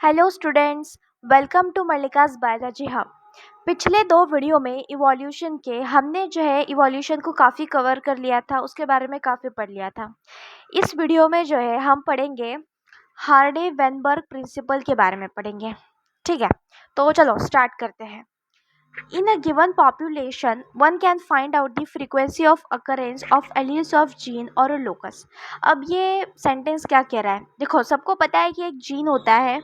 Hello students, welcome to Mallika's biology hub. पिछले 2 video में evolution के हमने जो है इवोल्यूशन को काफ़ी कवर कर लिया था, उसके बारे में काफ़ी पढ़ लिया था। इस वीडियो में जो है हम पढ़ेंगे हार्डे-वेनबर्ग प्रिंसिपल के बारे में पढ़ेंगे। ठीक है, तो चलो स्टार्ट करते हैं। In a given population, one can find out the frequency of occurrence of alleles of gene or a locus। अब ये सेंटेंस क्या कह रहा है? देखो, सबको पता है कि एक जीन होता है।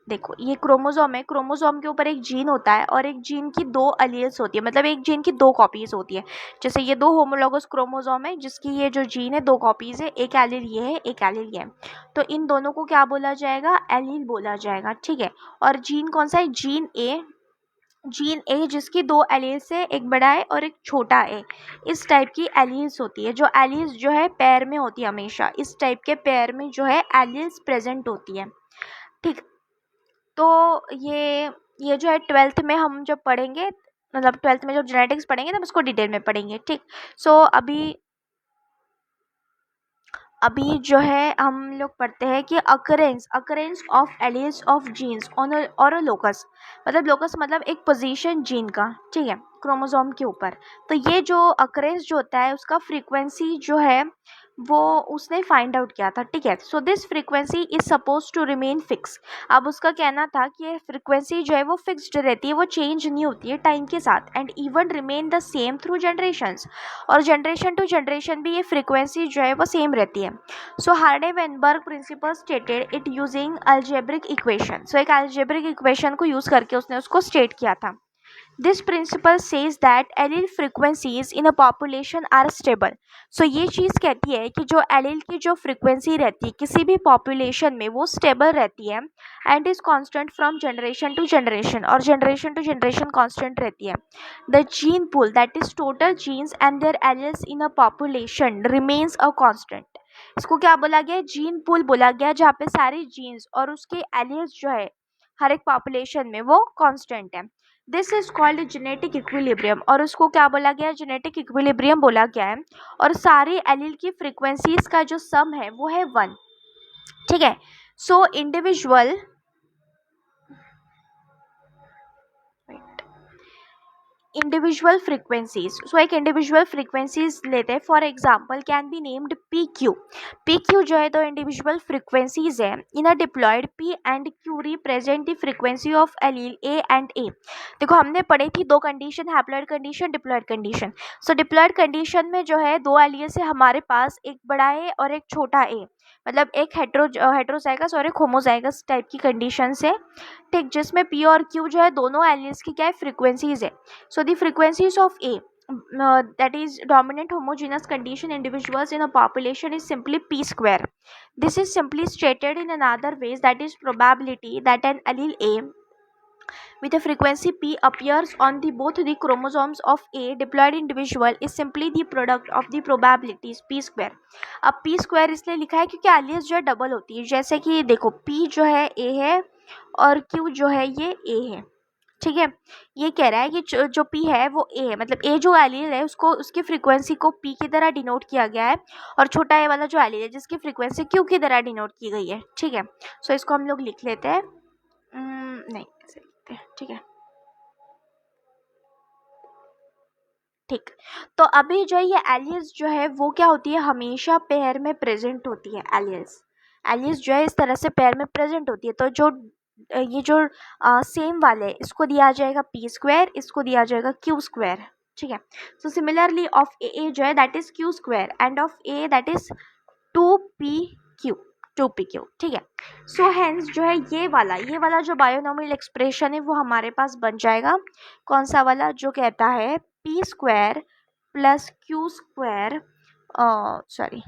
देखो, ये क्रोमोसोम है, क्रोमोसोम के ऊपर एक जीन होता है और एक जीन की 2 एलील्स होती है, मतलब एक जीन की 2 कॉपीज होती है। जैसे ये 2 होमोलॉगस क्रोमोसोम है जिसकी ये जो जीन है 2 कॉपीज है, एक एलील ये है, एक एलील ये है। तो इन दोनों को क्या बोला जाएगा? एलील बोला जाएगा। ठीक है, और जीन कौन सा है? जीन ए जिसकी 2 एलील्स है, एक बड़ा है और एक छोटा है। इस टाइप की एलील्स होती है, जो एलील्स जो है पेयर में होती है हमेशा। इस टाइप के पेयर में जो है एलील्स प्रेजेंट होती है। ठीक, तो ये जो है 12th में हम जब पढ़ेंगे, मतलब 12th में जब जेनेटिक्स पढ़ेंगे तब इसको डिटेल में पढ़ेंगे। ठीक, सो अभी जो है हम लोग पढ़ते हैं कि occurrence of alleles of genes on और अ लोकस, मतलब लोकस मतलब एक पोजीशन जीन का। ठीक है, क्रोमोसोम के ऊपर। तो ये जो अकरेंस जो होता है उसका फ्रीक्वेंसी जो है वो उसने फाइंड आउट किया था। ठीक है, so this frequency is suppose to remain fix. अब उसका कहना था कि ये फ्रीक्वेंसी जो है वो फिक्स्ड रहती है, वो चेंज नहीं होती है टाइम के साथ, and even remain the same through generations. और जनरेशन टू जनरेशन भी ये फ्रीक्वेंसी जो है वो सेम रहती है। So Hardy Weinberg principle stated it using algebraic equation. So एक अलजेब्रिक इक्वेशन को यूज करके उसने उसको स्टेट किया था। This principle says that allele frequencies in a population are stable। So ये चीज़ कहती है कि जो एलील की जो फ्रीक्वेंसी रहती है किसी भी पॉपुलेशन में वो स्टेबल रहती है and is constant from generation to generation, और जनरेशन टू जनरेशन कांस्टेंट रहती है। The gene pool that is total genes and their alleles in a population remains a constant. इसको क्या बोला गया? जीन पूल बोला गया, जहाँ पे सारे जीन्स और उसके एलील्स जो है हर एक पॉपुलेशन में वो कांस्टेंट है। This is called genetic equilibrium, और उसको क्या बोला गया? जेनेटिक इक्विलिब्रियम बोला गया है। और सारे एलील की फ्रीक्वेंसीज का जो सम है वो है 1। ठीक है, सो इंडिविजुअल फ्रीक्वेंसीज, सो एक इंडिविजुअल फ्रीक्वेंसीज लेते हैं। For example can be named P Q. P Q जो है तो इंडिविजुअल फ्रीक्वेंसीज है। In a diploid P and Q represent the frequency of allele A and A. देखो, हमने पढ़ी थी 2 condition, haploid condition, diploid condition. So diploid condition में जो है 2 एलील से हमारे पास एक बड़ा ए और एक छोटा ए, मतलब एक हेट्रोजाइगस और एक होमोजाइगस टाइप की कंडीशन है। ठीक, जिसमें पी और क्यू जो है दोनों एलील्स की क्या है? फ्रीक्वेंसीज है। So the frequencies of A, that is dominant homogeneous condition individuals in a population, is simply p square. This is simply stated in another ways, that is probability that an allele A with a frequency p appears on the both the chromosomes of a diploid individual is simply the product of the probabilities p square। अब p square इसलिए लिखा है क्योंकि alleles जो है double होती है। जैसे कि देखो, p जो है a है और q जो है ये a है। ठीक है, ये कह रहा है कि जो p है वो a है, मतलब a जो एलील है उसको उसकी फ्रीक्वेंसी को p की तरह डिनोट किया गया है, और छोटा a वाला जो एलील है जिसकी फ्रीक्वेंसी q की तरह डिनोट की गई है। ठीक है, सो इसको हम लोग लिख लेते हैं। नहीं, ऐसे लिखते हैं। ठीक है, ठीक, तो अभी जो ये एलील्स जो है वो क्या होती है? हमेशा पेयर में प्रेजेंट होती है। एलील्स जो है इस तरह से पेयर में प्रेजेंट होती है। तो जो ये जो सेम वाले इसको दिया जाएगा पी स्क्वायर, इसको दिया जाएगा क्यू स्क्वायर। ठीक है, सो सिमिलरली ऑफ ए जो है that is Q square end of A that is 2pq 2pq। ठीक है, सो हेंस जो है ये वाला जो बायोनॉमियल एक्सप्रेशन है वो हमारे पास बन जाएगा। कौन सा वाला? जो कहता है P square plus Q square, sorry,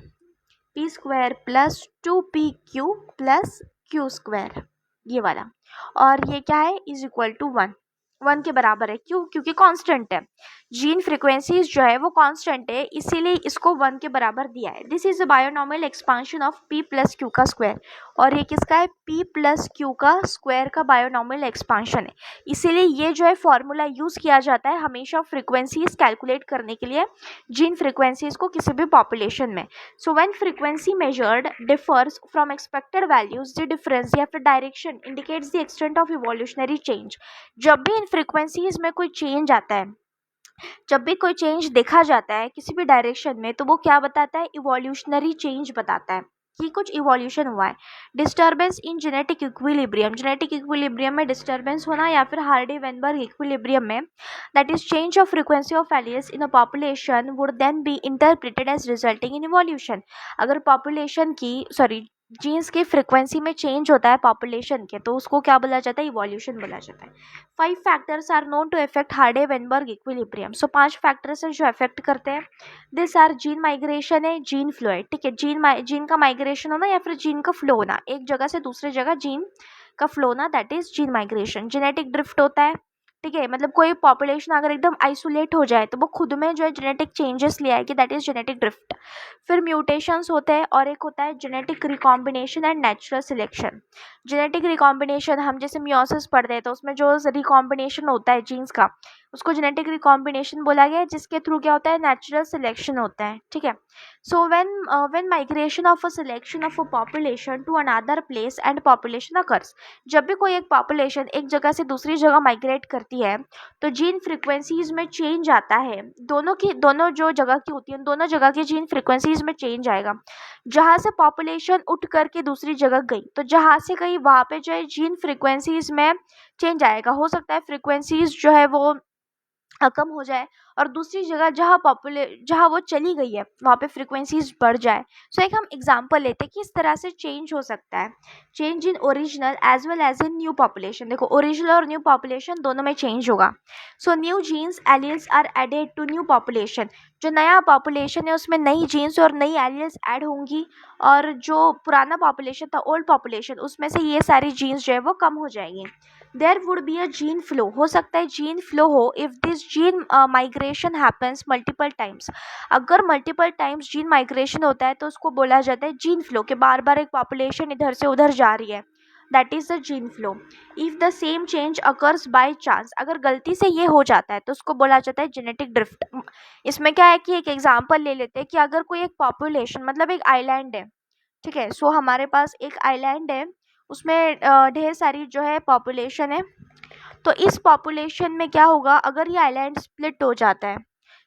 P square plus 2pq plus Q square, ये वाला। और ये क्या है? इज इक्वल टू 1 के बराबर है। क्यों? क्योंकि कांस्टेंट है। जीन फ्रीक्वेंसीज जो है वो कांस्टेंट है, इसीलिए इसको 1 के बराबर दिया है। This is a binomial expansion of p plus Q का स्क्वायर, और ये किसका है, p प्लस क्यू का स्क्वायर का बायोनॉमियल एक्सपांशन है। इसीलिए ये जो है फॉर्मूला यूज किया जाता है हमेशा फ्रीक्वेंसीज कैलकुलेट करने के लिए, जीन फ्रीक्वेंसीज को किसी भी पॉपुलेशन में। So when frequency measured differs from expected values, the difference या फिर direction indicates the extent of evolutionary change. जब भी इन फ्रीक्वेंसीज में कोई चेंज आता है, जब भी कोई चेंज देखा जाता है किसी भी डायरेक्शन में, तो वो क्या बताता है, इवोल्यूशनरी चेंज बताता है कि कुछ इवोल्यूशन हुआ है। Disturbance in genetic equilibrium, genetic equilibrium में डिस्टर्बेंस होना, या फिर हार्डी वेनबर्ग इक्विलिब्रियम में, that is change of frequency of alleles in a population would then be interpreted as resulting in evolution. अगर पॉपुलेशन की जीन्स की फ्रीक्वेंसी में change होता है पॉपुलेशन के, तो उसको क्या बोला जाता है, इवोल्यूशन बोला जाता है। 5 factors are known to affect Hardy Weinberg equilibrium. So 5 factors हैं जो इफेक्ट करते हैं। दिस आर जीन माइग्रेशन है, जीन फ्लो है, ठीक है, जीन का माइग्रेशन होना या फिर जीन का फ्लो होना, एक जगह से दूसरी जगह जीन का फ्लो होना, that is gene migration. Genetic drift होता है, ठीक है, मतलब कोई पॉपुलेशन अगर एकदम आइसोलेट हो जाए तो वो खुद में जो है जेनेटिक चेंजेस ले आएगी, दैट इज जेनेटिक ड्रिफ्ट। फिर म्यूटेशंस होते हैं, और एक होता है genetic recombination and natural selection. Genetic recombination, हम जैसे मियोसिस पढ़ते हैं तो उसमें जो रिकॉम्बिनेशन होता है जीन्स का, उसको जेनेटिक रिकॉम्बिनेशन बोला गया है, जिसके थ्रू क्या होता है, नेचुरल सिलेक्शन होता है, ठीक है। So when migration of a selection of a population to another place and population occurs, जब भी कोई एक पॉपुलेशन एक जगह से दूसरी जगह माइग्रेट करती है तो जीन फ्रीक्वेंसीज में चेंज आता है। दोनों जो जगह की होती है, दोनों जगह की जीन फ्रीक्वेंसीज में चेंज आएगा। जहाँ से पॉपुलेशन उठ करके दूसरी जगह गई, तो जहाँ से गई वहाँ पे जो है जीन फ्रीक्वेंसीज में चेंज आएगा। हो सकता है फ्रीक्वेंसीज जो है वो कम हो जाए, और दूसरी जगह जहाँ वो चली गई है वहाँ पे फ्रीक्वेंसीज बढ़ जाए। सो एक हम एग्जांपल लेते हैं कि इस तरह से चेंज हो सकता है, change in original as well as in new population. देखो, ओरिजिनल और न्यू पॉपुलेशन दोनों में चेंज होगा। So new genes alleles are added to new population, जो नया पॉपुलेशन है उसमें नई जीन्स और नई एलियल्स ऐड होंगी, और जो पुराना पॉपुलेशन था, ओल्ड पॉपुलेशन, उसमें से ये सारी जीन्स जो है वो कम हो जाएंगी। There would be a gene flow, हो सकता है जीन फ्लो हो if this gene migration happens multiple times. अगर मल्टीपल टाइम्स जीन माइग्रेशन होता है तो उसको बोला जाता है जीन फ्लो, के बार बार एक पॉपुलेशन इधर से उधर जा रही है, that is the gene flow. If the same change occurs by chance, अगर गलती से ये हो जाता है तो उसको बोला जाता है जेनेटिक ड्रिफ्ट। इसमें क्या है कि एक एग्जांपल ले लेते हैं कि अगर कोई एक पॉपुलेशन, मतलब एक आइलैंड है, ठीक है, सो हमारे पास एक आइलैंड है, उसमें ढेर सारी जो है पॉपुलेशन है। तो इस पॉपुलेशन में क्या होगा, अगर ये आइलैंड स्प्लिट हो जाता है,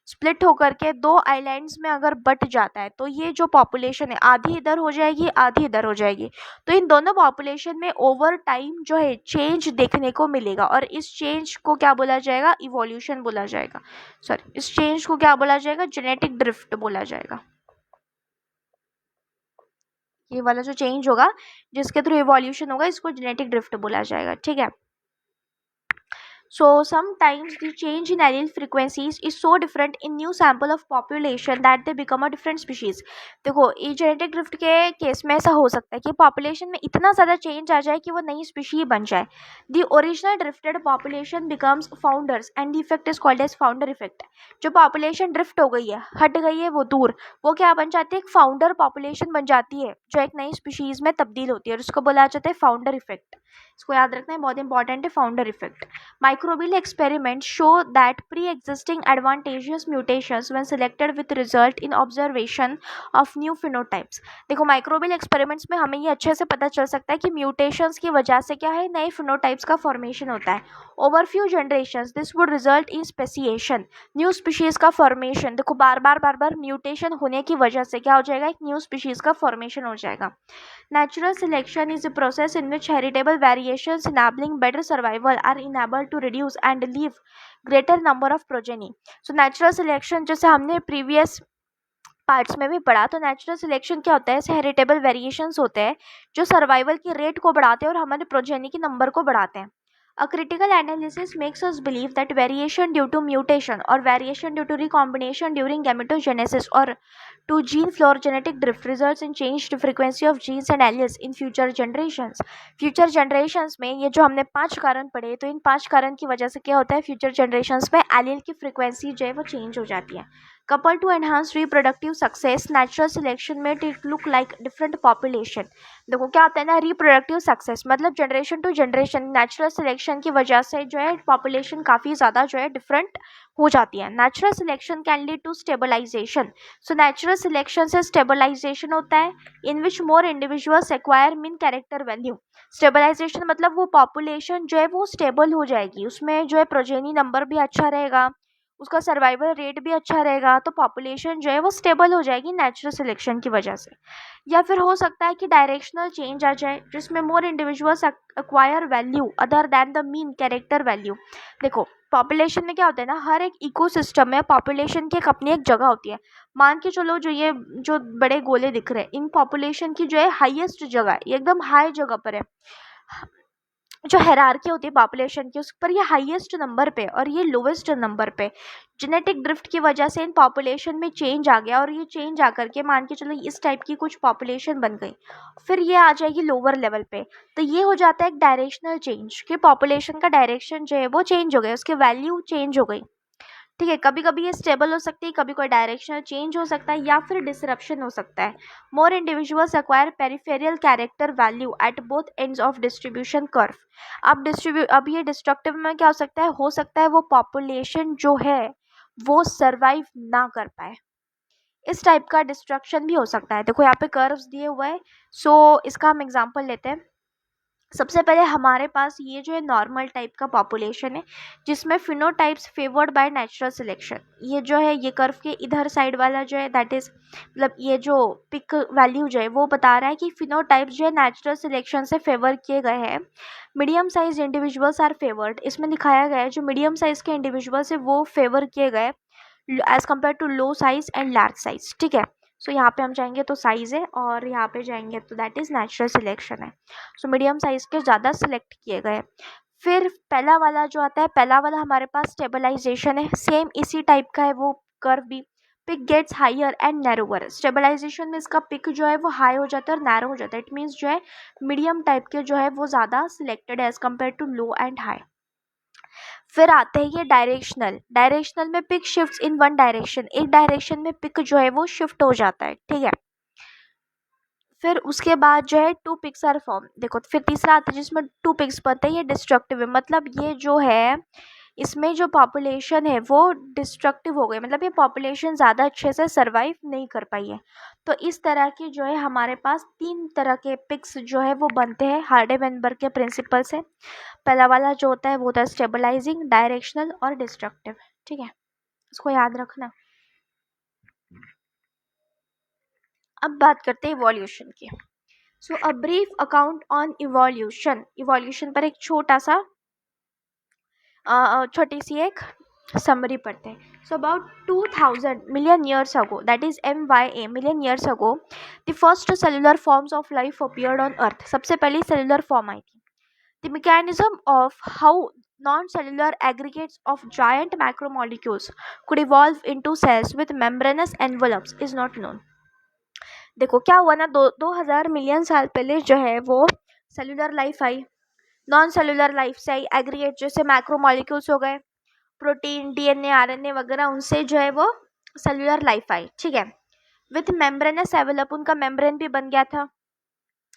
स्प्लिट होकर के दो आइलैंड्स में अगर बट जाता है, तो ये जो पॉपुलेशन है आधी इधर हो जाएगी, आधी इधर हो जाएगी। तो इन दोनों पॉपुलेशन में ओवर टाइम जो है चेंज देखने को मिलेगा, और इस चेंज को क्या बोला जाएगा, इवोल्यूशन बोला जाएगा। सॉरी, इस चेंज को क्या बोला जाएगा, जेनेटिक ड्रिफ्ट बोला जाएगा। ये वाला जो चेंज होगा जिसके थ्रू इवोल्यूशन होगा, इसको जेनेटिक ड्रिफ्ट बोला जाएगा, ठीक है। So sometimes the change in allele frequencies is so different in new sample of population that they become a different species। देखो, ये जेनेटिक ड्रिफ्ट के केस में ऐसा हो सकता है कि पॉपुलेशन में इतना ज़्यादा चेंज आ जाए कि वो नई स्पीशी बन जाए। The original drifted population becomes founders and the effect is called as founder effect. जो पॉपुलेशन ड्रिफ्ट हो गई है, हट गई है वो दूर, वो क्या बन जाती है, एक फाउंडर पॉपुलेशन बन जाती है जो एक नई स्पीशीज में तब्दील होती है, और उसको बोला जाता है फाउंडर इफेक्ट। इसको याद रखना है, बहुत इंपॉर्टेंट है founder effect. Microbial experiments show that pre-existing advantageous mutations when selected with result in observation of new phenotypes। देखो, माइक्रोबियल एक्सपेरिमेंट्स में हमें ये अच्छे से पता चल सकता है कि म्यूटेशंस की वजह से क्या है, नए फिनोटाइप्स का फॉर्मेशन होता है। Over few generations this would result in speciation, new species का फॉर्मेशन। देखो, बार बार म्यूटेशन होने की वजह से क्या हो जाएगा, एक न्यू स्पीशीज का फॉर्मेशन हो जाएगा। Natural selection is a process in which heritable variations enabling better survival are enabled to reduce and leave greater number of progeny। So natural selection, जैसे हमने previous पार्ट्स में भी पढ़ा, तो नेचुरल सिलेक्शन क्या होता है, ऐसे हेरिटेबल वेरिएशंस होते हैं जो सर्वाइवल की रेट को बढ़ाते हैं और हमारे प्रोजेनी के नंबर को बढ़ाते हैं। A critical analysis makes us believe that variation due to mutation or variation due to recombination during gametogenesis or to gene floor genetic drift results in changed frequency of genes and alleles in future generations. Future generations में ये जो हमने 5 कारण पढ़े, तो इन 5 कारण की वजह से क्या होता है, फ्यूचर जनरेशन्स में एलील की फ्रीक्वेंसी जो है वो चेंज हो जाती है. Coupled to enhance reproductive success, natural selection made it look like different population. देखो क्या होता है ना, रिप्रोडक्टिव सक्सेस मतलब generation to generation natural selection की वजह से जो है पॉपुलेशन काफ़ी ज़्यादा जो है डिफरेंट हो जाती है. Natural selection can lead to stabilization. So natural selection से स्टेबलाइजेशन होता है in which more individuals acquire mean character value. Stabilization मतलब वो पॉपुलेशन जो है वो स्टेबल हो जाएगी, उसमें जो है प्रोजेनी नंबर भी अच्छा रहेगा, उसका सर्वाइवल रेट भी अच्छा रहेगा, तो पॉपुलेशन जो है वो स्टेबल हो जाएगी नेचुरल सिलेक्शन की वजह से. या फिर हो सकता है कि डायरेक्शनल चेंज आ जाए जिसमें more individuals acquire value other than the mean character value. देखो पॉपुलेशन में क्या होता है ना, हर एक इकोसिस्टम में पॉपुलेशन की एक अपनी एक जगह होती है. मान के चलो जो ये जो बड़े गोले दिख रहे हैं, इन पॉपुलेशन की जो है हाईएस्ट जगह है, ये एकदम हाई जगह पर है. जो हायरार्की होती है पॉपुलेशन की उस पर ये हाईएस्ट नंबर पे और ये लोवेस्ट नंबर पे. जेनेटिक ड्रिफ्ट की वजह से इन पॉपुलेशन में चेंज आ गया और ये चेंज आकर के मान के चलो इस टाइप की कुछ पॉपुलेशन बन गई, फिर ये आ जाएगी लोअर लेवल पे. तो ये हो जाता है एक डायरेक्शनल चेंज कि पॉपुलेशन का डायरेक्शन जो है वो चेंज हो गया, उसकी वैल्यू चेंज हो गई. ठीक है, कभी कभी ये स्टेबल हो सकती है, कभी कोई डायरेक्शनल चेंज हो सकता है या फिर डिसरप्शन हो सकता है. More individuals acquire peripheral character value at both ends of distribution curve. अब ये डिस्ट्रक्टिव में क्या हो सकता है वो पॉपुलेशन जो है वो सर्वाइव ना कर पाए, इस टाइप का डिस्ट्रक्शन भी हो सकता है. देखो यहाँ पे कर्व्स दिए हुए हैं, सो इसका हम एग्जांपल लेते हैं. सबसे पहले हमारे पास ये जो है नॉर्मल टाइप का पॉपुलेशन है जिसमें phenotypes favoured by natural selection. ये जो है ये कर्व के इधर साइड वाला जो है दैट इज मतलब ये जो पिक वैल्यू जो है वो बता रहा है कि फिनोटाइप्स जो है नेचुरल सिलेक्शन से फेवर किए गए हैं. Medium size individuals are favoured, इसमें दिखाया गया है जो मीडियम साइज के इंडिविजुअल्स है वो फेवर किए गए as compare to low size and large size. ठीक है, सो यहाँ पे हम जाएंगे तो साइज है और यहाँ पे जाएंगे तो दैट इज नेचुरल सिलेक्शन है. सो मीडियम साइज के ज़्यादा सिलेक्ट किए गए. फिर पहला वाला जो आता है, पहला वाला हमारे पास स्टेबलाइजेशन है, सेम इसी टाइप का है वो कर्व भी. Peak gets higher and narrower. Stabilisation में इसका पिक जो है वो हाई हो जाता है और नैरो हो जाता है. इट मीन्स जो है मीडियम टाइप के जो है वो ज़्यादा सिलेक्टेड है as compare to low and high. फिर आते हैं ये डायरेक्शनल. डायरेक्शनल में peak shifts in one direction, एक डायरेक्शन में पिक जो है वो शिफ्ट हो जाता है. ठीक है, फिर उसके बाद जो है टू पिक्स आर फॉर्म. देखो फिर तीसरा आता है जिसमें टू पिक्स बनते हैं, ये डिस्ट्रक्टिव है, मतलब ये जो है इसमें जो पॉपुलेशन है वो डिस्ट्रक्टिव हो गई, मतलब ये पॉपुलेशन ज़्यादा अच्छे से सर्वाइव नहीं कर पाई है. तो इस तरह की जो है हमारे पास 3 तरह के पिक्स जो है वो बनते हैं हार्डे-वेनबर्ग के प्रिंसिपल से. पहला वाला जो होता है वो होता है स्टेबलाइजिंग, डायरेक्शनल और डिस्ट्रक्टिव. ठीक है, इसको याद रखना. अब बात करते हैं इवोल्यूशन की. So a brief account on evolution. Evolution पर एक छोटी सी एक समरी पढ़ते हैं. So about 2000 million years ago, that is MYA million years ago, the first cellular forms of life appeared on earth. सबसे पहली सेलुलर फॉर्म आई थी. The mechanism of how non-cellular aggregates of giant macromolecules could evolve into cells with membranous envelopes is not known. देखो क्या हुआ ना, 2000 million साल पहले जो है वो cellular life I, non cellular life से आई, एग्रीगेट जैसे मैक्रोमोलिक्यूल्स हो गए, प्रोटीन, DNA, RNA वगैरह, उनसे जो है वो सेलुलर लाइफ आई. ठीक है, विथ मेम्ब्रेनस एनवेलप, उनका मेम्ब्रेन भी बन गया था,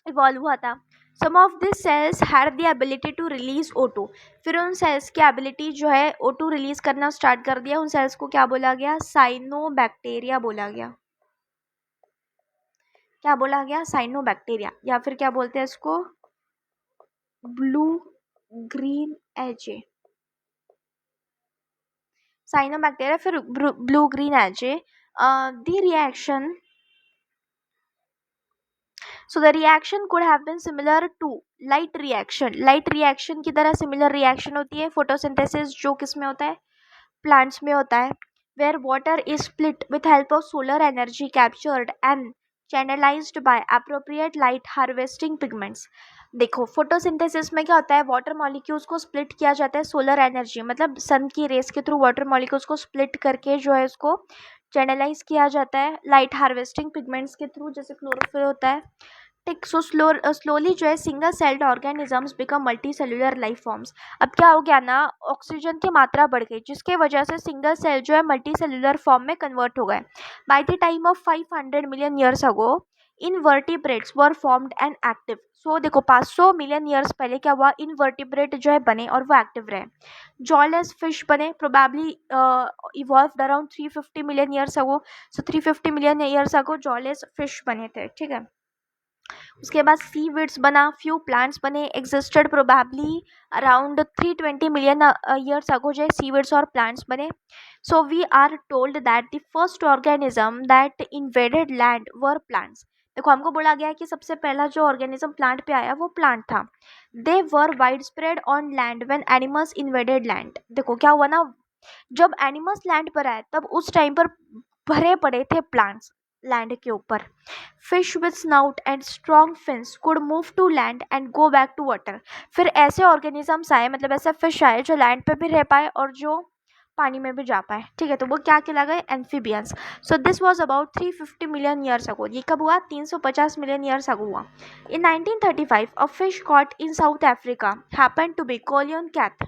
इवॉल्व हुआ था. Some of this cells had the ability to release O2. फिर उन सेल्स की एबिलिटी जो है O2 रिलीज करना स्टार्ट कर दिया. उन सेल्स को क्या बोला गया, साइनोबैक्टीरिया बोला गया. क्या बोला गया, साइनोबैक्टीरिया, या फिर क्या बोलते हैं इसको, ब्लू ग्रीन एजे. साइनोबैक्टीरिया फिर blue green AJ. The reaction, so the reaction could have been similar to light reaction. light reaction की तरह similar reaction होती है. photosynthesis जो किस में होता है, plants में होता है, where water is split with help of solar energy captured and channelised by appropriate light harvesting pigments. देखो फोटोसिंथेसिस में क्या होता है, वाटर मॉलिक्यूल्स को स्प्लिट किया जाता है सोलर एनर्जी मतलब सन की रेस के थ्रू वाटर मॉलिक्यूल्स को स्प्लिट करके जो है उसको चैनलाइज किया जाता है लाइट हार्वेस्टिंग पिगमेंट्स के थ्रू, जैसे क्लोरोफिल होता है। ठीक, सो स्लोली जो है single celled organisms become multi cellular life forms. अब क्या हो गया ना, ऑक्सीजन की मात्रा बढ़ गई जिसके वजह से सिंगल सेल जो है मल्टी सेल्यूलर फॉर्म में कन्वर्ट हो गए। By the time of 500 million years ago invertebrates were formed and active. So देखो 500 मिलियन ईयर्स पहले क्या हुआ, इनवर्टिब्रेट जो है बने और वो एक्टिव रहे। जॉलेस फिश बने, probably evolved around 350 million years ago. So 350 million years ago jawless fish बने थे, ठीक है। उसके बाद सीविड्स बना, फ्यू प्लांट्स बने, existed probably around 320 million years ago जो है सीविड्स और प्लांट्स बने। So we are told that the first organism that invaded land were plants. देखो हमको बोला गया है कि सबसे पहला जो ऑर्गेनिज्म प्लांट पे आया वो प्लांट था। They were wide spread on land when animals invaded land. देखो क्या हुआ ना, जब एनिमल्स लैंड पर आए तब उस टाइम पर भरे पड़े थे प्लांट्स लैंड के ऊपर। Fish with snout and strong fins could move to land and go back to water. फिर ऐसे ऑर्गेनिजम्स आए, मतलब ऐसे फिश आए जो लैंड पे भी रह पाए और जो पानी में भी जा पाए, ठीक है। तो वो क्या कहला गए, amphibians. So this was about 350 million years ago. ये कब हुआ, 350 मिलियन ईयर्स अगो हुआ। In 1935 a fish caught in South Africa happened to be coelacanth.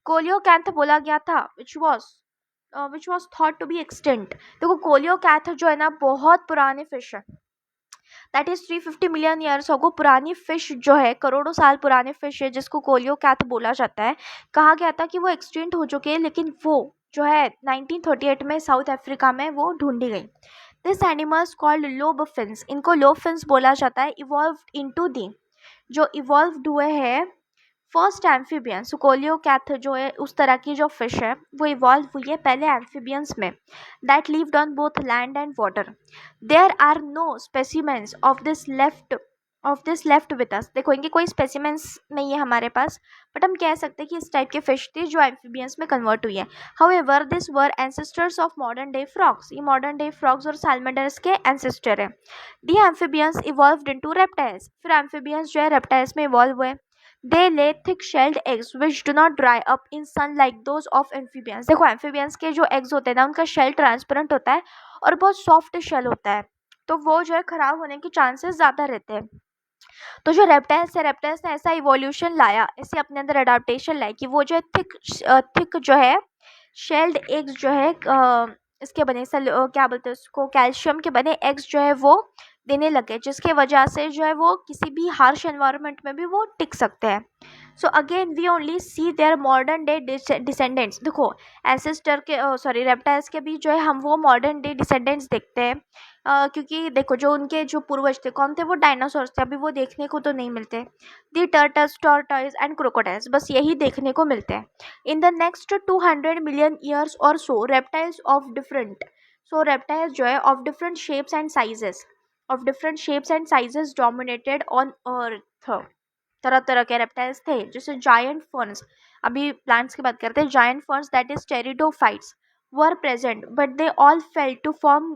Coelacanth बोला गया था which was thought to be extant. देखो कोलियोकैथ जो है ना बहुत पुराने फिश है, that is 350 million years ago. पुरानी फिश जो है, करोड़ों साल पुराने फिश है जिसको कोलियोकैथ बोला जाता है। कहा गया था कि वो एक्सटेंट हो चुके हैं, लेकिन वो जो है 1938 में साउथ अफ्रीका में वो ढूंढी गई। This animals called lobe fins, इनको लोब फिन्स बोला जाता है। इवॉल्व इनटू दी, जो इवॉल्व हुए हैं फर्स्ट एम्फीबियन। सो कोलियोकैथ जो है उस तरह की जो फिश है वो इवॉल्व हुई है पहले एम्फीबियंस में, that lived on both land and water. There are no specimens of this left with us. देखो इनके कोई स्पेसिमेंस नहीं है हमारे पास, बट हम कह सकते हैं कि इस टाइप के फिश थी जो एम्फीबियंस में कन्वर्ट हुई है। However this were ancestors of modern day frogs. ये मॉडर्न डे फ्रॉग्स और सैलमेंडर्स के एंसेस्टर है। दी एम्फीबियंस इवॉल्व्ड इनटू रेप्टाइल्स। फिर एम्फीबियंस जो है रेप्टाइल्स में इवॉल्व हुए। They lay thick-shelled eggs which do not dry up in sun like those of amphibians. देखो amphibians के जो eggs होते हैं ना उनका shell transparent होता है और बहुत soft shell होता है, तो वो जो है खराब होने के चांसेस ज़्यादा रहते हैं। तो जो रेप्टाइल्स ने ऐसा इवोल्यूशन लाया, ऐसे अपने अंदर अडाप्टेशन लाई कि वो जो है थिक जो है शेल्ड एग्स जो है इसके बने क्या बोलते हैं उसको, कैल्शियम के बने एग्स जो है वो देने लगे, जिसके वजह से जो है वो किसी भी हार्श एनवायरनमेंट में भी वो टिक सकते हैं। So again we only see their modern day descendants. देखो एंसेस्टर के सॉरी रेप्टाइल्स के भी जो है हम वो मॉडर्न डे डिसेंडेंट्स देखते हैं, क्योंकि देखो जो उनके जो पूर्वज थे कौन थे, वो डायनासोर्स थे। अभी वो देखने को तो नहीं मिलते। दी टर्टल्स, टॉर्टॉइज एंड क्रोकोडाइल्स, बस यही देखने को मिलते हैं। In the next 200 million years और सो रेप्टाइल्स जो है of different shapes and sizes dominated on earth. तरह तरह के रेप्टाइल्स थे, जैसे जायंट फर्न्स। अभी प्लांट्स की बात करते हैं, giant ferns that is pteridophytes were present but they all fell to form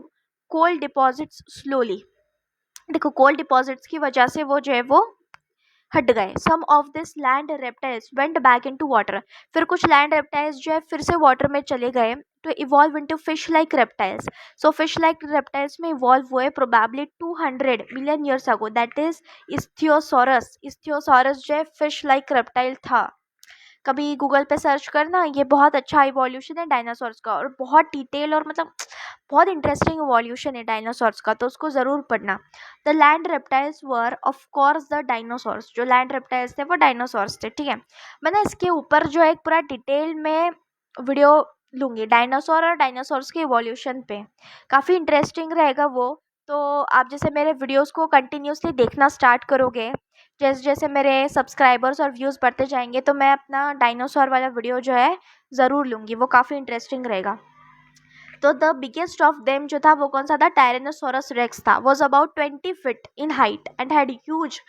coal deposits slowly. देखो कोल डिपॉजिट्स की वजह से वो जो है वो हट गए। Some of this land reptiles went back into water. फिर कुछ लैंड रेप्टाइल्स जो है फिर से वाटर में चले गए to evolve into fish like reptiles. So fish like reptiles में इवॉल्व हुए probably 200 million years ago, that is ichthyosaurus. Ichthyosaurus जो है फिश लाइक रेप्टाइल था। कभी गूगल पे सर्च करना, ये बहुत अच्छा इवोल्यूशन है डायनासोर्स का, और बहुत डिटेल और मतलब बहुत इंटरेस्टिंग इवोल्यूशन है डायनासोर्स का, तो उसको ज़रूर पढ़ना। The land reptiles were of course the dinosaurs. जो लैंड रेप्टाइल्स थे वो डायनासोर्स थे, ठीक है। मैं ना इसके ऊपर जो है एक पूरा डिटेल में वीडियो लूँगी डायनासोर और डायनासोर्स के इवोल्यूशन पे, काफ़ी इंटरेस्टिंग रहेगा वो। तो आप जैसे मेरे वीडियोस को कंटिन्यूसली देखना स्टार्ट करोगे, जैसे जैसे मेरे सब्सक्राइबर्स और व्यूज़ बढ़ते जाएंगे, तो मैं अपना डायनासोर वाला वीडियो जो है ज़रूर लूँगी, वो काफ़ी इंटरेस्टिंग रहेगा। तो द बिगेस्ट ऑफ देम जो था वो कौन सा था, टायरेनोसोरस रेक्स था। Was about 20 feet in height and had huge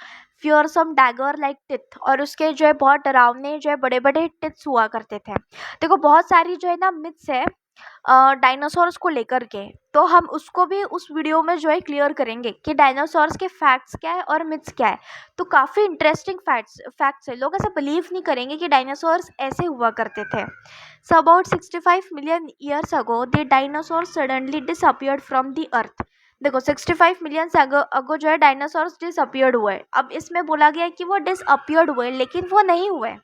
fearsome dagger like teeth. और उसके जो है बहुत डरावने जो है बड़े बड़े टिथ्स हुआ करते थे। देखो बहुत सारी जो है ना मिथ्स है डायनासोर्स को लेकर के, तो हम उसको भी उस वीडियो में जो है क्लियर करेंगे कि डायनासोर्स के फैक्ट्स क्या है और मिथ्स क्या है। तो काफ़ी इंटरेस्टिंग फैक्ट्स है, लोग ऐसा बिलीव नहीं करेंगे कि डायनासोर्स ऐसे हुआ करते थे। So about 65 million years ago the dinosaur suddenly disappeared from the earth. देखो 65 मिलियन अगो जो है डायनासोर्स डिसअपियर्ड हुए। अब इसमें बोला गया है कि वो डिसअपियर्ड हुए, लेकिन वो नहीं हुए।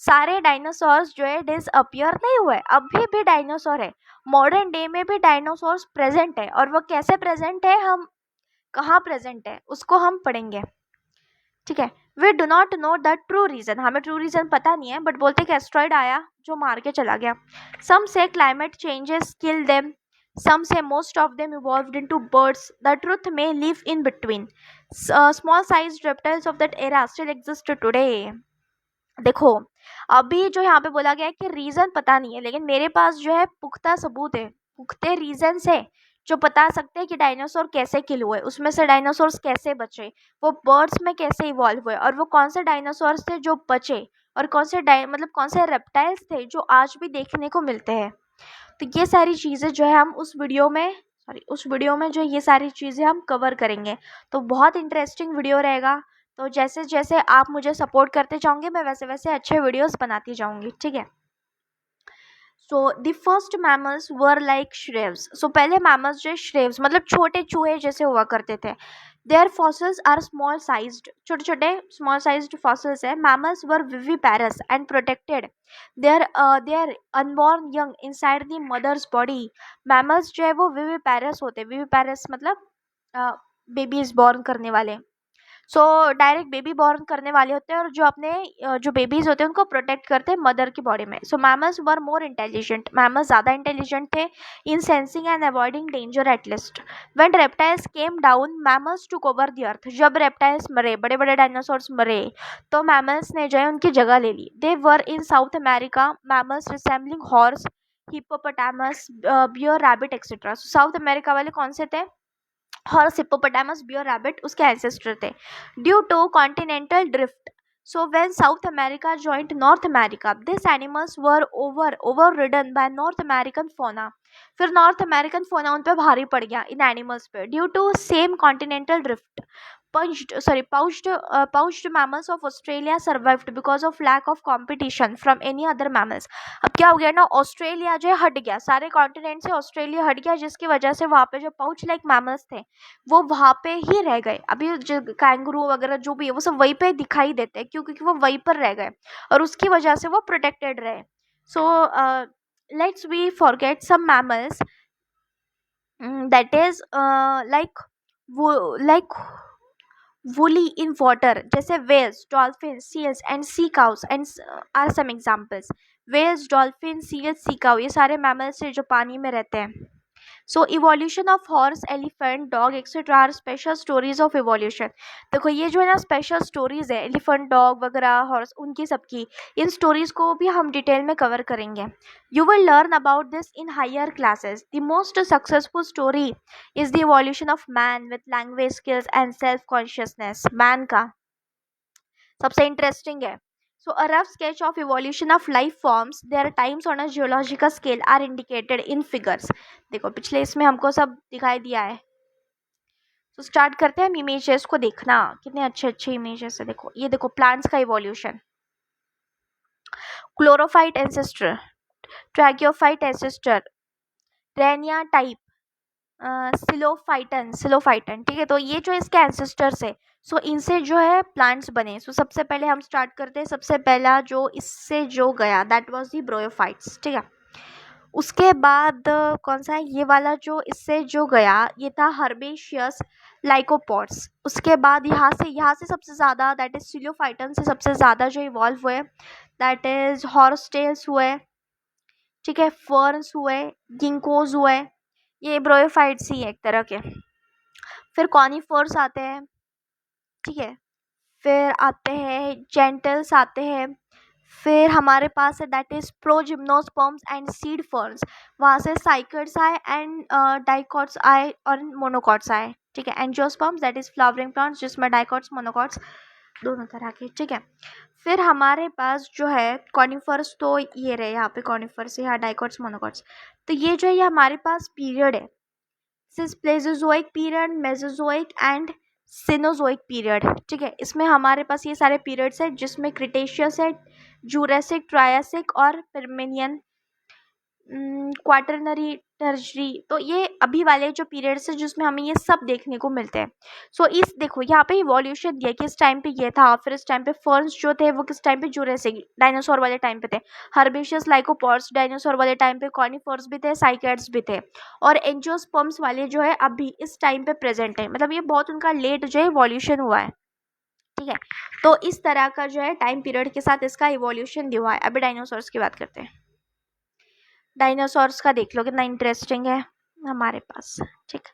सारे डायनासोर्स जो है डिसअपियर नहीं हुए, अभी भी डायनासोर है। मॉडर्न डे में भी डायनासोर्स प्रेजेंट है, और वो कैसे प्रेजेंट है, हम कहाँ प्रेजेंट है, उसको हम पढ़ेंगे। ठीक है। We do not know the true reason, हमें ट्रू रीजन पता नहीं है, बट बोलते कि एस्ट्रॉइड आया जो मार के चला गया। सम से क्लाइमेट चेंजेस किल देम, सम से most of them evolved into birds, the truth may live in between. Small size reptiles of that era still exist today. देखो अभी जो यहाँ पे बोला गया है कि रीजन पता नहीं है, लेकिन मेरे पास जो है पुख्ता सबूत है, पुख्ते रीजन है जो बता सकते हैं कि डायनासोर कैसे किल हुए, उसमें से डायनासोर्स कैसे बचे, वो बर्ड्स में कैसे इवॉल्व हुए, और वो कौन से डायनासोर्स थे जो बचे, और कौन से मतलब कौन से रेप्टाइल्स थे जो आज भी देखने को मिलते हैं। तो ये सारी चीज़ें जो है हम उस वीडियो में जो ये सारी चीज़ें हम कवर करेंगे। तो बहुत इंटरेस्टिंग वीडियो रहेगा। तो जैसे जैसे आप मुझे सपोर्ट करते जाओगे, मैं वैसे वैसे अच्छे वीडियोस बनाती जाऊंगी। ठीक है। So the first mammals were like shrews. So पहले मैमल्स जो श्रेव्स मतलब छोटे चूहे जैसे हुआ करते थे। Their fossils are small sized, छोटे छोटे स्मॉल साइज्ड फॉसिल्स है। Mammals were viviparous and protected their unborn young inside the mother's body. Mammals जो है वो विविपैरस होते हैं, विविपैरस मतलब बेबीज बॉर्न करने वाले। सो डायरेक्ट बेबी बॉर्न करने वाले होते हैं, और जो अपने जो बेबीज होते हैं उनको प्रोटेक्ट करते हैं मदर की बॉडी में। सो मैमल्स वर मोर इंटेलिजेंट, मैमल्स ज़्यादा इंटेलिजेंट थे इन sensing and avoiding danger at least. When reptiles came down mammals took over the earth. जब रेप्टाइल्स मरे, बड़े बड़े डायनासोर्स मरे, तो मैमल्स ने जो है उनकी जगह ले ली। They were in South America mammals resembling horse, hippopotamus, bear, rabbit etcetera. South America वाले कौन से थे? हॉर्स, हिप्पोपोटामस, बियर, रैबिट उसके एंसेस्टर थे। Due to continental drift, so when South America joined North America, this animals were overridden by North American fauna. फिर north American फोना उन पे भारी पड़ गया इन एनिमल्स पे। Due to same continental drift, pouched mammals of Australia survived because of lack of competition from any other mammals। अब क्या हो गया ना, ऑस्ट्रेलिया जो है हट गया, सारे कॉन्टिनेंट से ऑस्ट्रेलिया हट गया, जिसकी वजह से वहाँ पे जो पाउच लाइक मैमल्स थे वो वहाँ पे ही रह गए। अभी जो कैंगरू वगैरह जो भी है वो सब वहीं पे दिखाई देते हैं, क्योंकि वो वहीं पर रह गए और उसकी वजह से वो प्रोटेक्टेड रहे। So let's we forget some mammals that is like woolly in water, जैसे whales, dolphins, seals and sea cows and are some examples। whales, dolphins, seals, sea cow ये सारे mammals हैं जो पानी में रहते हैं। So evolution of horse, elephant, dog etcetera are special stories of evolution. देखो ये जो है ना स्पेशल स्टोरीज है, एलिफेंट, डॉग वगैरह, हॉर्स, उनकी सबकी इन स्टोरीज को भी हम डिटेल में कवर करेंगे। You will learn about this in higher classes. The most successful story is the evolution of man with language skills and self consciousness. Man का सबसे इंटरेस्टिंग है। So a rough sketch of evolution of life forms, their times on a geological scale are indicated in figures। देखो पिछले इसमें हमको सब दिखाई दिया है। तो स्टार्ट करते हैं हम इमेजेस को देखना, कितने अच्छे अच्छे इमेजेस है। देखो ये देखो प्लांट्स का evolution, chlorophyte ancestor, tracheophyte ancestor, rhynia type, psilophyton. ठीक है, तो ये जो इसके एंसेस्टर्स है, सो इनसे जो है प्लांट्स बने। सो सबसे पहले हम स्टार्ट करते हैं, सबसे पहला जो इससे जो गया दैट वाज दी ब्रोयोफाइट्स। ठीक है, उसके बाद कौन सा है ये वाला जो इससे जो गया, ये था हर्बेशियस लाइकोपॉड्स। उसके बाद यहाँ से सबसे ज़्यादा दैट इज सिलोफाइटन से सबसे ज़्यादा जो इवॉल्व हुए दैट इज हॉर्सटेल्स हुए। ठीक है, फर्न्स हुए, गिंकोज हुए, ये ब्रोयोफाइट्स ही है एक तरह के। फिर कॉनिफर्स आते हैं। ठीक है, फिर आते हैं जेंटल्स आते हैं। फिर हमारे पास है that is progymnosperms and seed ferns. वहाँ से साइकड्स आए एंड डाइकॉट्स आए और मोनोकॉट्स आए। ठीक है, angiosperms that is flowering plants जिसमें डाइकॉट्स मोनोकॉट्स दोनों तरह के, ठीक है। फिर हमारे पास जो है कॉनिफर्स, तो ये रहे यहाँ पे कॉनिफर्स, यहाँ डाइकॉट्स मोनोकॉट्स। तो ये जो है ये हमारे पास पीरियड है, this Palaeozoic period, Mesozoic and Cenozoic period, ठीक है। इसमें हमारे पास ये सारे पीरियड्स है जिसमें क्रिटेशियस है, जूरासिक, ट्रायासिक और परमियन, क्वाटरनरी, टर्जरी। तो ये अभी वाले जो पीरियड्स है जिसमें हमें ये सब देखने को मिलते हैं। सो इस देखो यहाँ पे इवोल्यूशन दिया कि इस टाइम पे ये था, फिर इस टाइम पे फर्न्स जो थे वो किस टाइम पे, जूरासिक डायनासोर वाले टाइम पे थे, हर्बेशियस लाइकोपॉड्स डायनासोर वाले टाइम पे, कॉनिफर्स भी थे, साइकैड्स भी थे, और एंजियोस्पर्म्स वाले जो है अभी इस टाइम पे प्रेजेंट है। मतलब ये बहुत उनका लेट जो है इवोल्यूशन हुआ है, ठीक है। तो इस तरह का जो है टाइम पीरियड के साथ इसका इवोल्यूशन दिया हुआ है। अभी डायनासोर्स की बात करते हैं। डायनासोर्स का देख लो कितना इंटरेस्टिंग है हमारे पास, ठीक।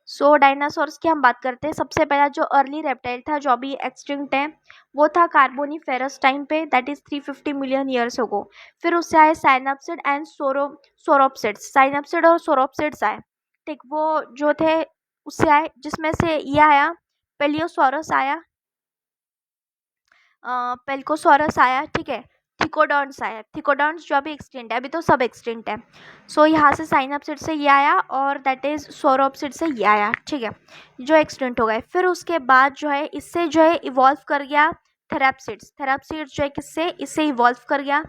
सो डायनासोर्स की हम बात करते हैं। सबसे पहला जो अर्ली रेप्टाइल था जो अभी एक्सटिंक्ट है वो था कार्बोनीफेरस टाइम पे, दैट इज 350 मिलियन ईयर्स अगो। फिर उससे आए साइनैप्सिड एंड सोरोप्सिड्स, साइनैप्सिड और सोरोप्सिड्स आए, ठीक। वो जो थे उससे आए, जिसमें से ये आया पेलियोसोरस आया, पेल्कोसोरस आया, ठीक है। थिकोडॉन्स आया, थिकोडॉन्स जो अभी एक्सटिंक्ट है, अभी तो सब एक्सटिंक्ट है। सो यहाँ से साइनैप्सिड से ये आया और दैट इज सोरोप्सिड से ये आया, ठीक है, जो एक्सटिंक्ट हो गए। फिर उसके बाद जो है इससे जो है इवॉल्व कर गया थेराप्सिड्स, थेराप्सिड्स जो है किससे, इससे इवॉल्व कर गया।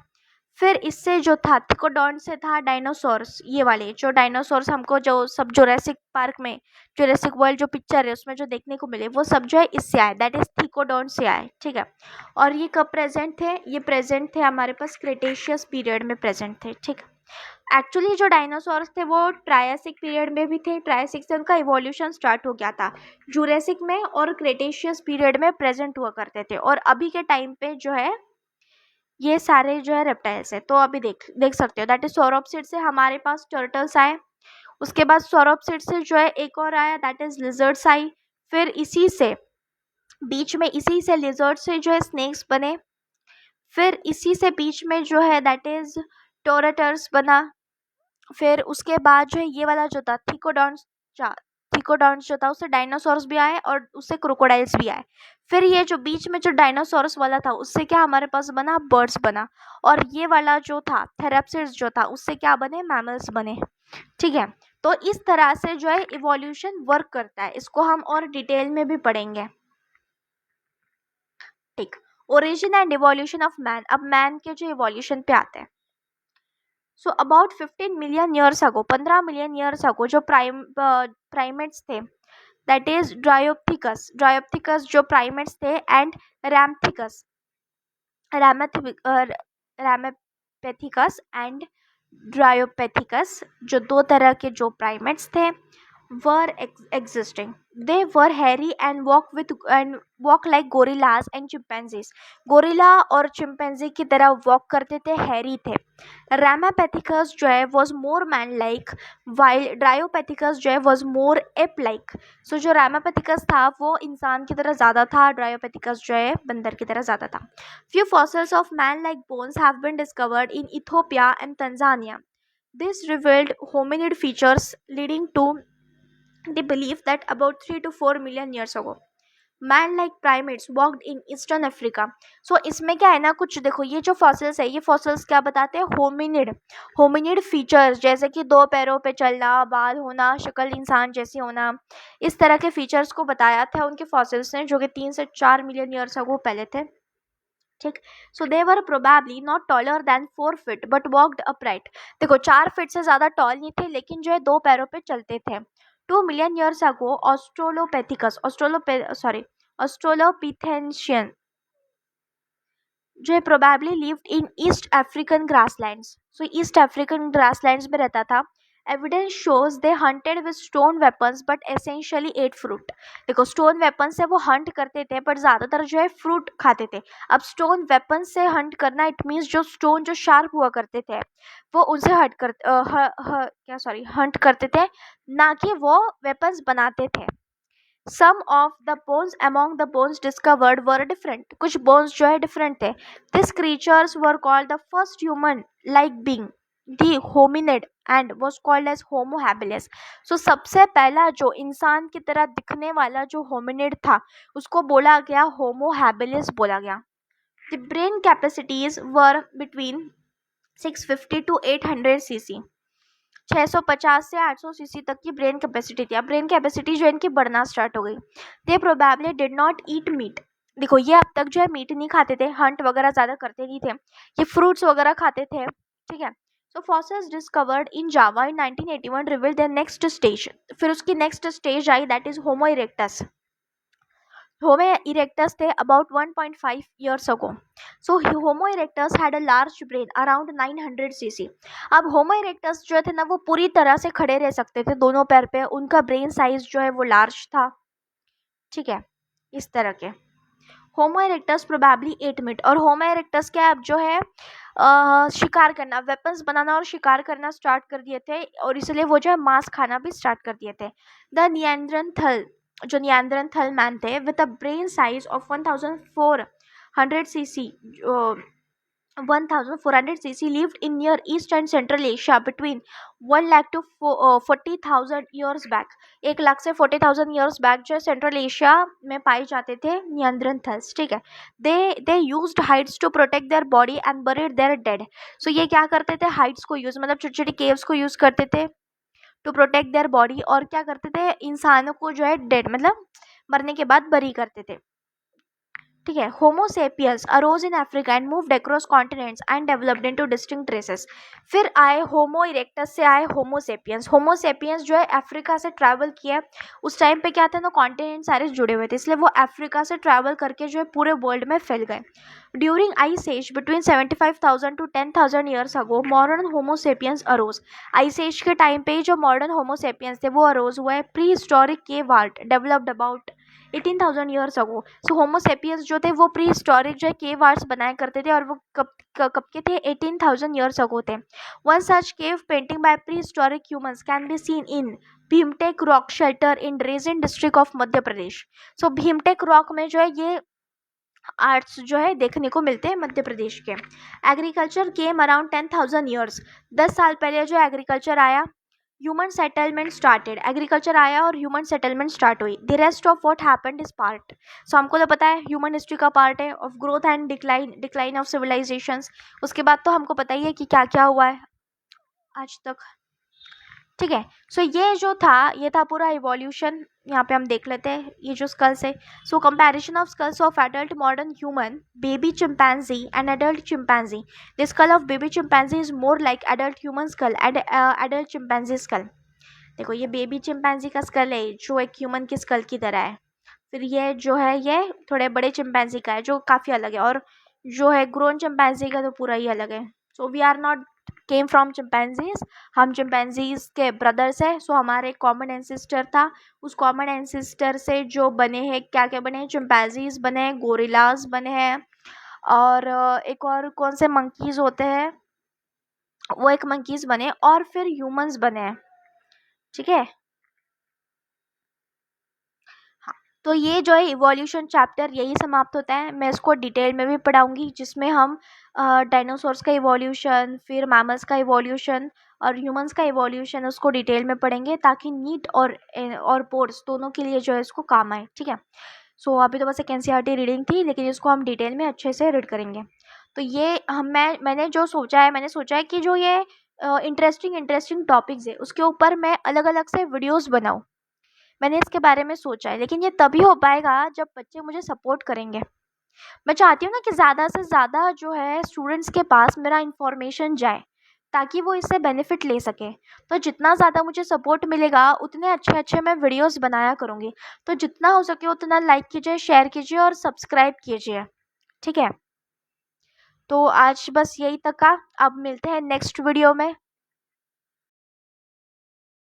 फिर इससे जो था थिकोडॉन से था डायनासोर्स, ये वाले जो डायनासोर्स हमको जो सब जुरासिक पार्क में, जुरासिक वर्ल्ड जो पिक्चर है उसमें जो देखने को मिले वो सब जो है इससे आए, दैट इज थिकोडॉन से आए, ठीक है। और ये कब प्रेजेंट थे, ये प्रेजेंट थे हमारे पास क्रिटेशियस पीरियड में प्रेजेंट थे, ठीक। एक्चुअली जो डायनासोर्स थे वो ट्रायासिक पीरियड में भी थे, ट्रायासिक से उनका इवोल्यूशन स्टार्ट हो गया था, जुरासिक में और क्रिटेशियस पीरियड में प्रेजेंट हुआ करते थे, और अभी के टाइम पे जो है ये सारे जो है रेप्टाइल्स है। तो अभी देख देख सकते हो दैट इज सोरोप्सिड से हमारे पास टर्टल्स आए, उसके बाद सोरोप्सिड से जो है एक और आया दैट इज लिजर्ड्स आई, फिर इसी से बीच में इसी से लिजर्ड से जो है स्नेक्स बने, फिर इसी से बीच में जो है दैट इज टोरेटर्स बना, फिर उसके बाद जो है ये वाला जो था थिकोडॉन्स जो था उससे डायनासोर्स भी आए और उससे क्रोकोडाइल्स भी आए। फिर ये जो बीच में जो डायनासोर्स वाला था उससे क्या हमारे पास बना, बर्ड्स बना, और ये वाला जो था थेराप्सिड्स जो था उससे क्या बने, मैमल्स बने, ठीक है। तो इस तरह से जो है इवोल्यूशन वर्क करता है, इसको हम और डिटेल में भी पढ़ेंगे, ठीक। Origin and evolution of man, अब मैन के जो इवोल्यूशन पे आते हैं। So about 15 million years ago, 15 million years ago जो प्राइमेट्स थे, दैट इज ड्रायोप्थिकस जो प्राइमेट्स थे, एंड रैम्थिकस, रैमेपेथिकस एंड ड्रायोपेथिकस, जो दो तरह के जो प्राइमेट्स थे वर existing. They were hairy and walk like gorillas and chimpanzees. Gorilla और चिंपैंजी की तरह वॉक करते थे, हैरी थे। रामापेथिकस जो है was more man like, while Dryopithecus जो है was more ape like. So जो रामापेथिकस था वो इंसान की तरह ज़्यादा था, ड्रायोपेथिकस जो है बंदर की तरह ज़्यादा था। Few fossils of man like bones have been discovered in Ethiopia and Tanzania. This revealed hominid features leading to the belief that about 3 to 4 million years ago man-like primates walked in eastern Africa. So इसमें क्या है ना, कुछ देखो ये जो fossils है ये फॉसिल्स क्या बताते हैं, होमिनिड फीचर्स, जैसे कि दो पैरों पे चलना, बाल होना, शक्ल इंसान जैसी होना, इस तरह के फीचर्स को बताया था उनके फॉसिल्स ने, जो कि 3 से 4 मिलियन ईयर्स अगो पहले थे, ठीक। So they were probably not taller than 4 feet but walked upright. देखो 4 फीट से ज़्यादा टॉल नहीं थे लेकिन जो है दो पैरों पे चलते थे। 2 मिलियन ईयर्स अगो ऑस्ट्रोलोपिथेशियन जो है probably lived in East African grasslands, so East African grasslands में रहता था। Evidence shows they hunted with stone weapons but essentially ate fruit. देखो स्टोन वेपन से वो हंट करते थे बट ज़्यादातर जो है फ्रूट खाते थे। अब स्टोन वेपन से हंट करना इट मीन्स जो स्टोन जो शार्प हुआ करते थे वो उनसे हंट करते थे, ना कि वो वेपन्स बनाते थे। Some of the bones among the bones discovered were different. कुछ bones जो है different थे. These creatures were called the first human like being. The hominid and was called as Homo habilis. So सबसे पहला जो इंसान की तरह दिखने वाला जो होमिनिड था उसको बोला गया होमो हैबिलिस बोला गया। The brain capacities were between 650 to 800 CC. 650 से 800 सीसी तक की ब्रेन कैपेसिटी थी। अब ब्रेन कैपेसिटी जो इनकी बढ़ना स्टार्ट हो गई। They probably did not eat meat. देखो ये अब तक जो है मीट नहीं खाते थे, हंट वगैरह ज़्यादा करते नहीं थे, ये फ्रूट्स वगैरह खाते थे, ठीक है। So fossils discovered in Java in 1981 reveal their next stage. फिर उसकी नेक्स्ट स्टेज आई, that is Homo erectus. Homo erectus थे about 1.5 years ago. So Homo erectus had a large brain around 900 cc. अब Homo erectus जो थे ना वो पूरी तरह से खड़े रह सकते थे दोनों पैर पे, उनका ब्रेन साइज जो है वो लार्ज था, ठीक है, इस तरह के। Homo erectus probably ate meat। और Homo erectus के अब जो है शिकार करना, वेपन्स बनाना और शिकार करना स्टार्ट कर दिए थे, और इसलिए वो जो है मांस खाना भी स्टार्ट कर दिए थे। द निएंद्रनथल, जो निएंद्रनथल मैन थे with a brain size of 1400 CC, 1400 cc lived in near east and central Asia between 1 lakh to 40,000 years back। 1 lakh से 40,000 years back जो सेंट्रल एशिया में पाए जाते थे नियंद्रनथल्स, ठीक है। They used hides to protect their body and buried their dead. सो ये क्या करते थे, हाइट्स को यूज, मतलब छोटी छोटी केव्स को यूज करते थे टू प्रोटेक्ट देयर बॉडी, और क्या करते थे, इंसानों को जो है डेड मतलब मरने के बाद बरी करते थे, ठीक है। Homo sapiens arose in Africa and moved across continents and developed into distinct races. फिर आए होमो इरेक्टस से आए होमो सेपियंस। होमो सेपियंस जो है अफ्रीका से ट्रैवल किया। उस टाइम पे क्या था ना, कॉन्टिनेंट सारे जुड़े हुए थे, इसलिए वो अफ्रीका से ट्रैवल करके जो है पूरे वर्ल्ड में फैल गए। During ice age between 75,000 to 10,000 years ago modern Homo sapiens arose. Ice age के टाइम पे जो मॉडर्न होमो सेपियंस थे वो अरोज हुआ है। Pre historic cave art developed about 18,000 years ago. So homo sapiens जो थे वो प्री हिस्टोरिक जो है केव आर्ट्स बनाया करते थे, और वो कब के थे, 18,000 ईयर्स अगो थे। One such cave painting by prehistoric humans can be seen in Bhimbetka rock shelter in Raisen district of Madhya Pradesh. So Bhimbetka rock में जो है ये आर्ट्स जो है देखने को मिलते हैं मध्य प्रदेश के। Agriculture came around 10,000 years. 10 साल पहले जो एग्रीकल्चर आया। Human settlement started. एग्रीकल्चर आया और ह्यूमन सेटलमेंट स्टार्ट हुई। The rest of what happened is part. So हमको तो पता है ह्यूमन हिस्ट्री का पार्ट है of growth and decline of civilizations. उसके बाद तो हमको पता ही है कि क्या क्या हुआ है आज तक, ठीक है। सो ये जो था ये था पूरा इवोल्यूशन। यहाँ पे हम देख लेते हैं ये जो स्कल्स है। So comparison of skulls of adult modern human, baby chimpanzee and adult chimpanzee. The skull of baby chimpanzee is more like adult human skull and adult chimpanzee skull. देखो ये बेबी चिंपैंजी का school है जो एक human की school की तरह है। फिर ये जो है ये थोड़े बड़े चिंपैंजी का है जो काफ़ी अलग है, और जो है ग्रोन चिंपैंजी का तो पूरा ही अलग है। So we are not came from chimpanzees, हम चिंपैंजीज के ब्रदर्स हैं। सो हमारे कॉमन एंसिस्टर था, उस कॉमन एंसिस्टर से जो बने हैं क्या क्या बने हैं, चिंपैंजीज बने हैं, गोरिल्लाज बने हैं, और एक और कौन से मंकीज होते हैं वो एक मंकीज बने, और फिर ह्यूमंस बने हैं, ठीक है। हाँ, तो ये जो है इवोल्यूशन चैप्टर यही समाप्त होता है। मैं इसको डिटेल में भी पढ़ाऊंगी जिसमें हम डायनासोर्स का इवोल्यूशन, फिर मैमल्स का इवोल्यूशन और ह्यूमंस का इवोल्यूशन उसको डिटेल में पढ़ेंगे, ताकि नीट और बोर्ड्स दोनों के लिए जो है इसको काम आए, ठीक है। सो अभी तो बस एक एनसीईआरटी रीडिंग थी, लेकिन इसको हम डिटेल में अच्छे से रीड करेंगे। तो ये मैंने जो सोचा है, मैंने सोचा है कि जो ये इंटरेस्टिंग टॉपिक्स है उसके ऊपर मैं अलग अलग से वीडियोज़ बनाऊँ। मैंने इसके बारे में सोचा है, लेकिन ये तभी हो पाएगा जब बच्चे मुझे सपोर्ट करेंगे। मैं चाहती हूँ ना कि ज़्यादा से ज़्यादा जो है स्टूडेंट्स के पास मेरा इन्फॉर्मेशन जाए, ताकि वो इससे बेनिफिट ले सकें। तो जितना ज़्यादा मुझे सपोर्ट मिलेगा उतने अच्छे अच्छे मैं वीडियोस बनाया करूँगी। तो जितना हो सके उतना लाइक कीजिए, शेयर कीजिए और सब्सक्राइब कीजिए, ठीक है। तो आज बस यही तक का, अब मिलते हैं नेक्स्ट वीडियो में।